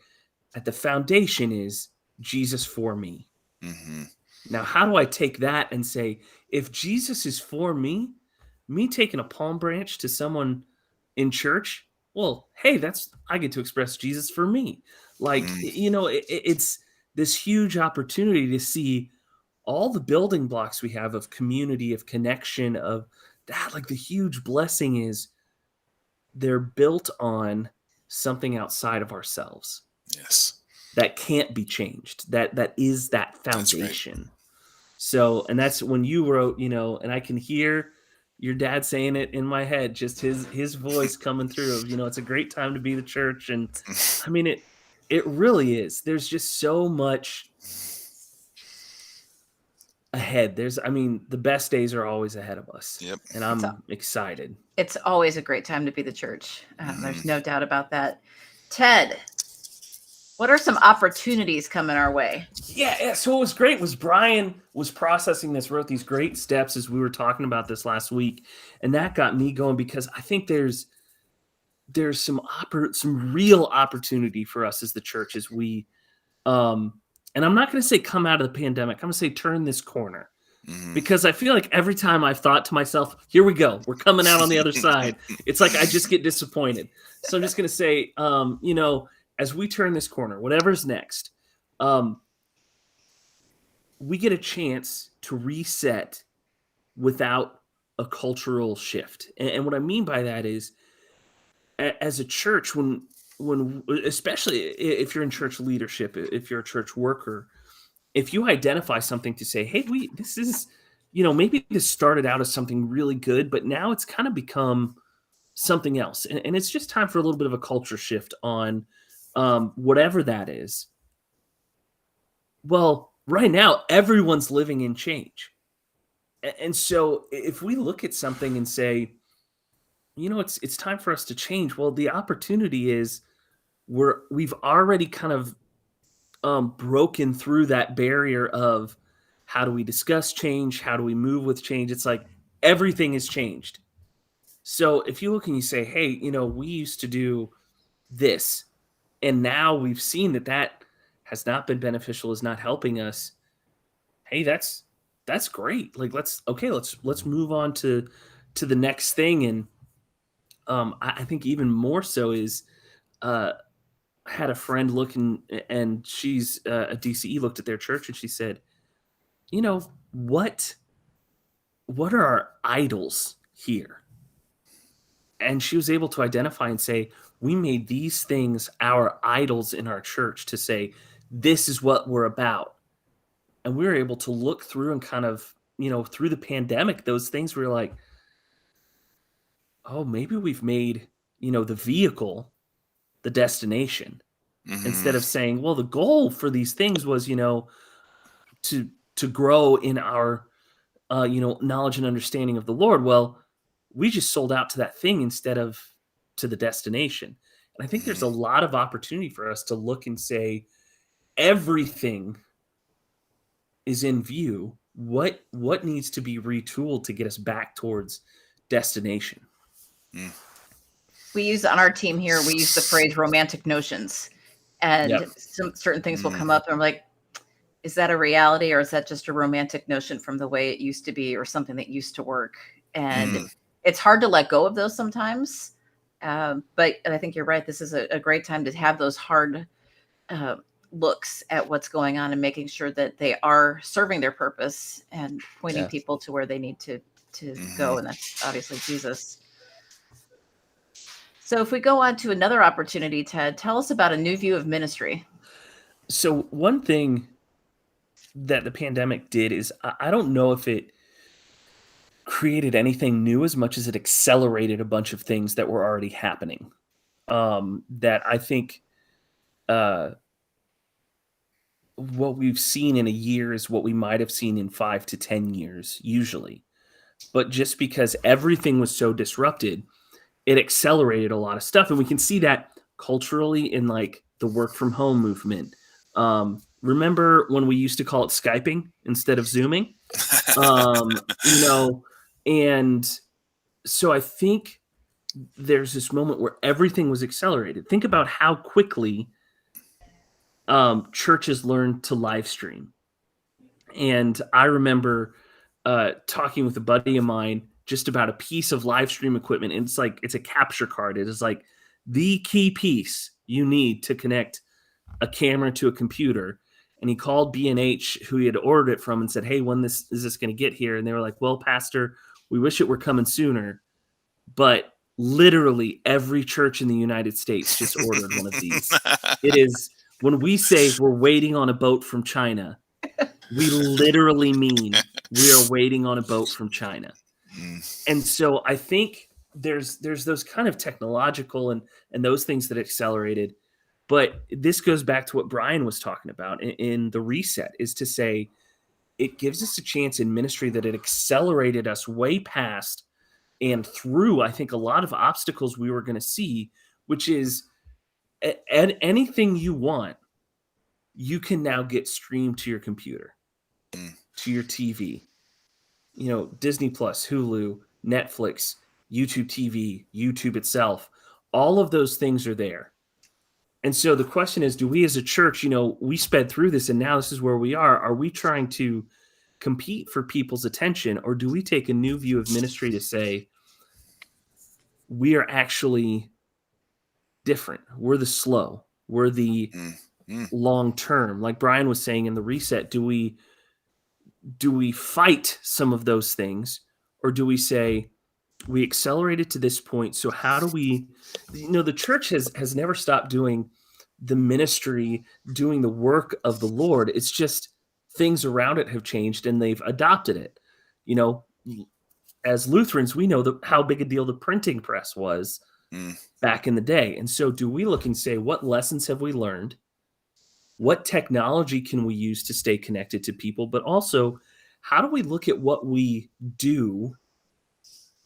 at the foundation is Jesus for me. Hmm. Now, how do I take that and say, if Jesus is for me taking a palm branch to someone in church, well, hey, I get to express Jesus for me. Like, Mm, it's this huge opportunity to see all the building blocks we have of community, of connection, of that. Like, the huge blessing is they're built on something outside of ourselves yes, that can't be changed. That is that that's right. foundation. So, and that's when you wrote, and I can hear your dad saying it in my head, just his voice coming through of, it's a great time to be the church. And I mean, it really is. There's just so much ahead. The best days are always ahead of us. Yep. And I'm excited. It's always a great time to be the church. There's Mhm. no doubt about that. Ted, what are some opportunities coming our way? Yeah. So what was great was Brian was processing this, wrote these great steps as we were talking about this last week. And that got me going because I think there's some real opportunity for us as the church as we, and I'm not going to say come out of the pandemic. I'm going to say turn this corner. Mhm. Because I feel like every time I've thought to myself, here we go, we're coming out on the other side, it's like I just get disappointed. So I'm just going to say, as we turn this corner, whatever's next, we get a chance to reset without a cultural shift. And what I mean by that is, as a church, when especially if you're in church leadership, if you're a church worker, if you identify something to say, hey, this is, maybe this started out as something really good, but now it's kind of become something else. And it's just time for a little bit of a culture shift on whatever that is. Well, right now, everyone's living in change. And so if we look at something and say, it's time for us to change. Well, the opportunity is we've already kind of broken through that barrier of how do we discuss change? How do we move with change? It's like everything has changed. So if you look and you say, hey, we used to do this, and now we've seen that has not been beneficial, is not helping us, hey, that's great. Like let's move on to the next thing. And I think even more so is I had a friend looking, and she's a DCE, looked at their church and she said, you know, what are our idols here? And she was able to identify and say, we made these things our idols in our church to say, this is what we're about. And we were able to look through and kind of, through the pandemic, those things were like, oh, maybe we've made, the vehicle the destination, instead of saying, well, the goal for these things was, to grow in our, knowledge and understanding of the Lord. Well, we just sold out to that thing instead of to the destination. And I think there's a lot of opportunity for us to look and say, everything is in view. What needs to be retooled to get us back towards destination? We use on our team here, we use the phrase romantic notions, and some certain things will come up and I'm like, is that a reality, or is that just a romantic notion from the way it used to be, or something that used to work? And it's hard to let go of those sometimes. But I think you're right. This is a great time to have those hard looks at what's going on and making sure that they are serving their purpose and pointing people to where they need to go. And that's obviously Jesus. So if we go on to another opportunity, Ted, tell us about a new view of ministry. So one thing that the pandemic did is, I don't know if it created anything new as much as it accelerated a bunch of things that were already happening. That I think what we've seen in a year is what we might have seen in 5 to 10 years, usually. But just because everything was so disrupted, it accelerated a lot of stuff. And we can see that culturally in like the work from home movement. Remember when we used to call it Skyping instead of Zooming? And so I think there's this moment where everything was accelerated. Think about how quickly churches learned to live stream. And I remember talking with a buddy of mine just about a piece of live stream equipment. And it's a capture card. It is like the key piece you need to connect a camera to a computer. And he called B&H, who he had ordered it from, and said, hey, when is this going to get here? And they were like, well, Pastor, we wish it were coming sooner. But literally every church in the United States just ordered one of these. It is, when we say we're waiting on a boat from China, we literally mean we are waiting on a boat from China. And so I think there's those kind of technological and those things that accelerated. But this goes back to what Brian was talking about in the reset, is to say it gives us a chance in ministry that it accelerated us way past and through, I think, a lot of obstacles we were going to see, which is anything you want, you can now get streamed to your computer, to your TV. Disney Plus, Hulu, Netflix, YouTube TV, YouTube itself, all of those things are there. And so the question is, do we as a church, we sped through this and now this is where we are. Are we trying to compete for people's attention, or do we take a new view of ministry to say, we are actually different? We're the slow. We're the long term. Like Brian was saying in the reset, do we fight some of those things, or do we say we accelerated to this point? So how do we, the church has never stopped doing the ministry, doing the work of the Lord. It's just things around it have changed and they've adopted it. As Lutherans, we know how big a deal the printing press was back in the day. And so do we look and say, what lessons have we learned? What technology can we use to stay connected to people? But also, how do we look at what we do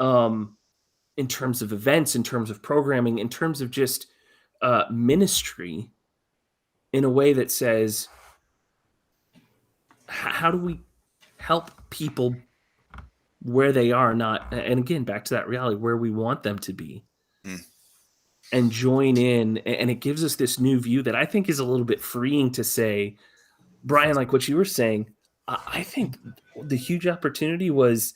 in terms of events, in terms of programming, in terms of just ministry, in a way that says, how do we help people where they are, not, and again, back to that reality, where we want them to be? and join in. And it gives us this new view that I think is a little bit freeing to say, Brian, like what you were saying, I think the huge opportunity was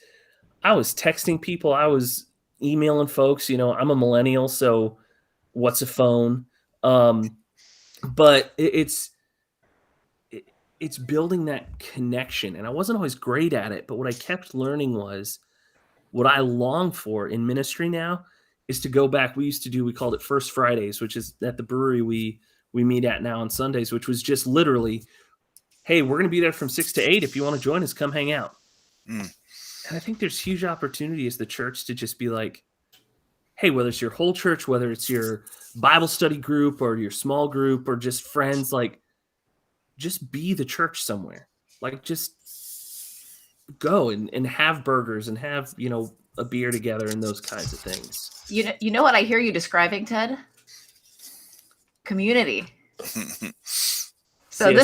I was texting people, I was emailing folks. I'm a millennial, so what's a phone? But it's building that connection, and I wasn't always great at it. But what I kept learning was what I long for in ministry now is to go back. We called it First Fridays, which is at the brewery we meet at now on Sundays, which was just literally, hey, we're going to be there from 6 to 8. If you want to join us, come hang out. And I think there's huge opportunity as the church to just be like, hey, whether it's your whole church, whether it's your Bible study group or your small group or just friends, like just be the church somewhere. Like just go and have burgers and have, a beer together and those kinds of things. You know what I hear you describing, Ted? Community. So I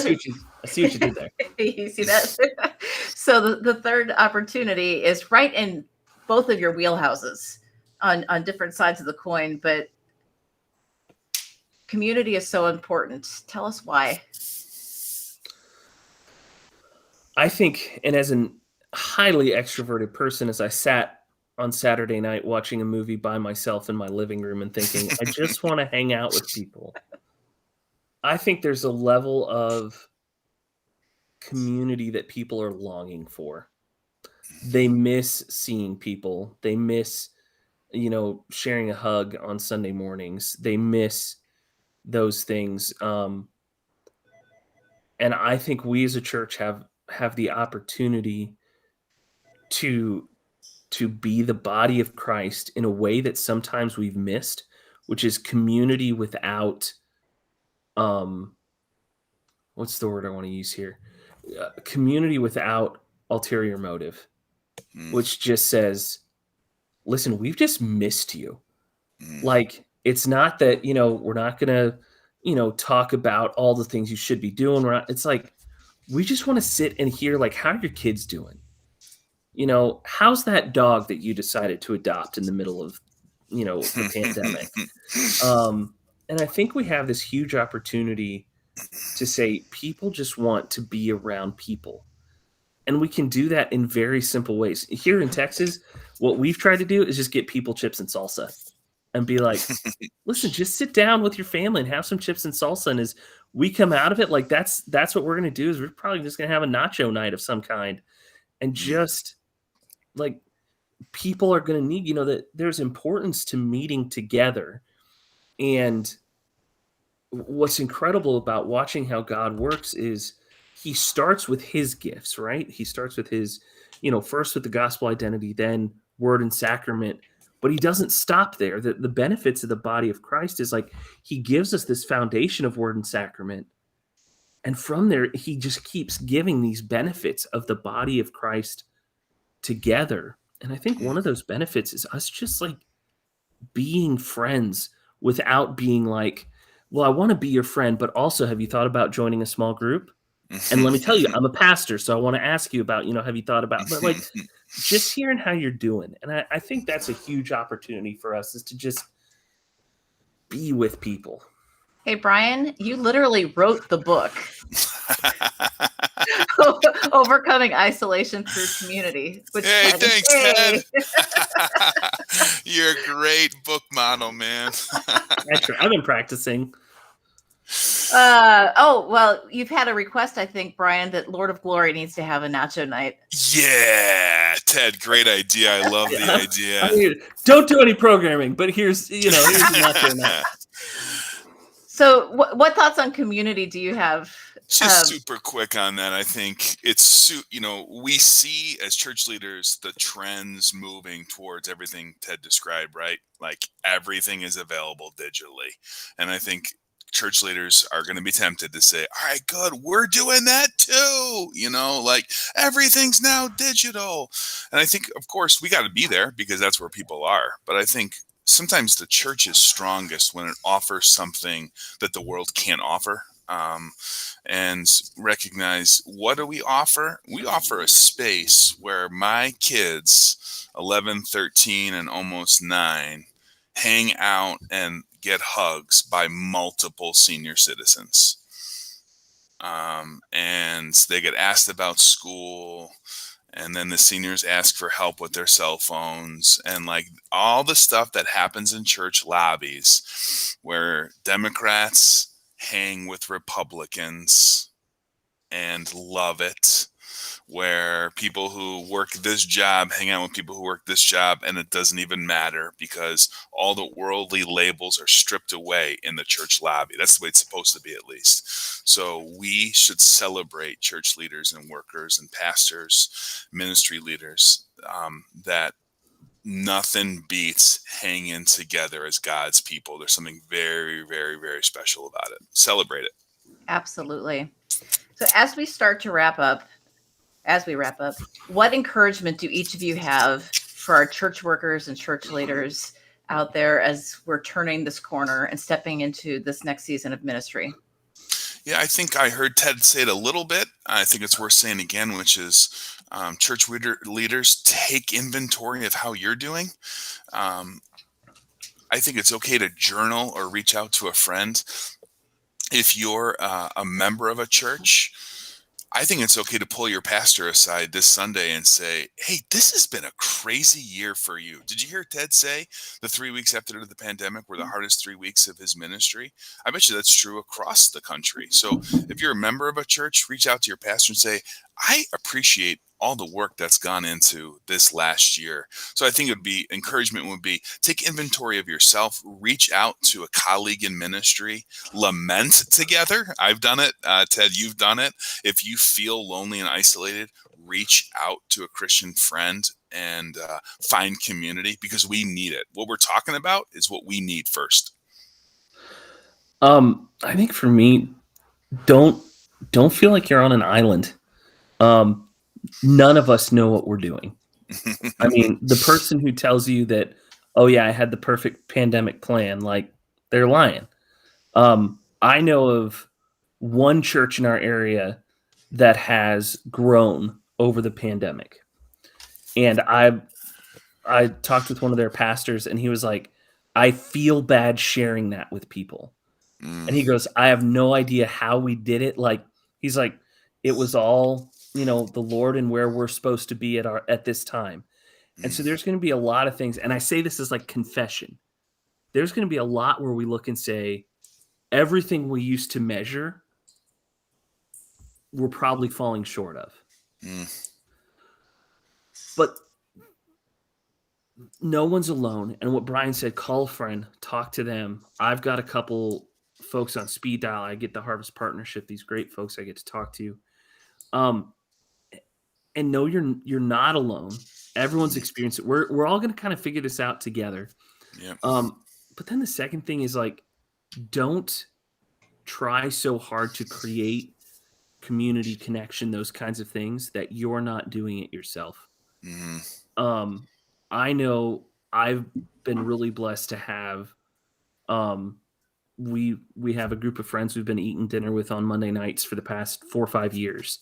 see what you did there. You see that? So the third opportunity is right in both of your wheelhouses on different sides of the coin, but community is so important. Tell us why. I think, and as a highly extroverted person, as I sat on Saturday night watching a movie by myself in my living room and thinking, I just want to hang out with people. I think there's a level of community that people are longing for. They miss seeing people. They miss, sharing a hug on Sunday mornings. They miss those things. And I think we as a church have the opportunity to be the body of Christ in a way that sometimes we've missed, which is community without, what's the word I want to use here? Community without ulterior motive, which just says, listen, we've just missed you. Like, it's not that, we're not going to, talk about all the things you should be doing. It's like, we just want to sit and hear, like, how are your kids doing? How's that dog that you decided to adopt in the middle of, the pandemic? And I think we have this huge opportunity to say people just want to be around people. And we can do that in very simple ways. Here in Texas, what we've tried to do is just get people chips and salsa and be like, listen, just sit down with your family and have some chips and salsa. And as we come out of it, like that's what we're going to do is we're probably just going to have a nacho night of some kind. And just like people are going to need, that there's importance to meeting together. And what's incredible about watching how God works is he starts with his gifts, right? He starts with his, first with the gospel identity, then word and sacrament, but he doesn't stop there. The benefits of the body of Christ is like, he gives us this foundation of word and sacrament. And from there, he just keeps giving these benefits of the body of Christ together. And I think one of those benefits is us just like being friends without being like, well, I want to be your friend, but also have you thought about joining a small group? And let me tell you, I'm a pastor, so I want to ask you about, have you thought about, but like just hearing how you're doing. And I think that's a huge opportunity for us is to just be with people. Hey, Brian, you literally wrote the book. Overcoming Isolation Through Community. Hey, thanks, Ted. You're a great book model, man. I've been practicing. Well, you've had a request, I think, Brian, that Lord of Glory needs to have a nacho night. Yeah, Ted, great idea. I love the idea. I mean, don't do any programming, but here's a nacho night. So what thoughts on community do you have? Just super quick on that. I think it's, we see as church leaders the trends moving towards everything Ted described, right? Like everything is available digitally. And I think church leaders are going to be tempted to say, all right, good, we're doing that too. Like everything's now digital. And I think, of course, we got to be there because that's where people are. But I think sometimes the church is strongest when it offers something that the world can't offer. And recognize, what do we offer? We offer a space where my kids, 11, 13, and almost 9, hang out and get hugs by multiple senior citizens. And they get asked about school, and then the seniors ask for help with their cell phones, and like all the stuff that happens in church lobbies where Democrats hang with Republicans and love it, where people who work this job hang out with people who work this job, and it doesn't even matter because all the worldly labels are stripped away in the church lobby. That's the way it's supposed to be, at least. So we should celebrate church leaders and workers and pastors, ministry leaders, that nothing beats hanging together as God's people. There's something very, very, very special about it. Celebrate it. Absolutely. So as we start to wrap up, what encouragement do each of you have for our church workers and church leaders out there as we're turning this corner and stepping into this next season of ministry? Yeah, I think I heard Ted say it a little bit. I think it's worth saying again, which is church leaders, take inventory of how you're doing. I think it's okay to journal or reach out to a friend. If you're a member of a church, I think it's okay to pull your pastor aside this Sunday and say, hey, this has been a crazy year for you. Did you hear Ted say the 3 weeks after the pandemic were the hardest 3 weeks of his ministry? I bet you that's true across the country. So if you're a member of a church, reach out to your pastor and say, I appreciate all the work that's gone into this last year. So I think encouragement would be take inventory of yourself, reach out to a colleague in ministry, lament together. I've done it. Ted, you've done it. If you feel lonely and isolated, reach out to a Christian friend and find community, because we need it. What we're talking about is what we need first. I think for me, don't feel like you're on an island. None of us know what we're doing. I mean, the person who tells you that, oh yeah, I had the perfect pandemic plan, like, they're lying. I know of one church in our area that has grown over the pandemic. And I talked with one of their pastors, and he was like, I feel bad sharing that with people. And he goes, I have no idea how we did it. Like, he's like, it was all, the Lord and where we're supposed to be at this time. And so there's going to be a lot of things. And I say this as like confession. There's going to be a lot where we look and say, everything we used to measure, we're probably falling short of. But no one's alone. And what Brian said, call a friend, talk to them. I've got a couple folks on speed dial. I get the Harvest Partnership, these great folks I get to talk to. And know you're not alone. Everyone's experienced it. We're all going to kind of figure this out together. Yeah. But then the second thing is, like, don't try so hard to create community connection, those kinds of things, that you're not doing it yourself. I know I've been really blessed to have, we have a group of friends we've been eating dinner with on Monday nights for the past 4 or 5 years.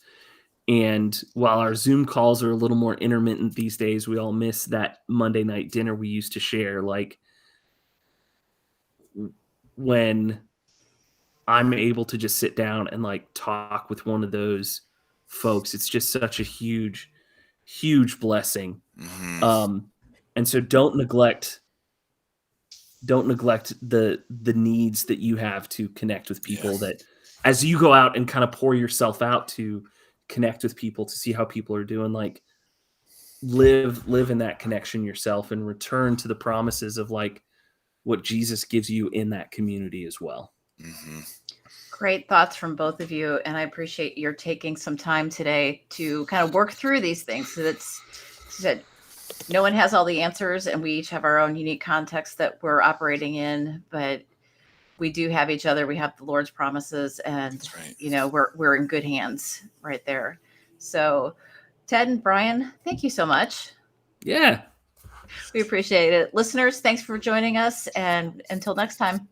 And while our Zoom calls are a little more intermittent these days, we all miss that Monday night dinner we used to share. Like, when I'm able to just sit down and like talk with one of those folks, it's just such a huge, huge blessing. And so don't neglect the needs that you have to connect with people, that as you go out and kind of pour yourself out to connect with people, to see how people are doing, like, live in that connection yourself and return to the promises of like what Jesus gives you in that community as well. Great thoughts from both of you. And I appreciate your taking some time today to kind of work through these things. So that no one has all the answers, and we each have our own unique context that we're operating in, but we do have each other. We have the Lord's promises, and we're in good hands right there. So Ted and Brian, thank you so much. Yeah. We appreciate it. Listeners, thanks for joining us, and until next time.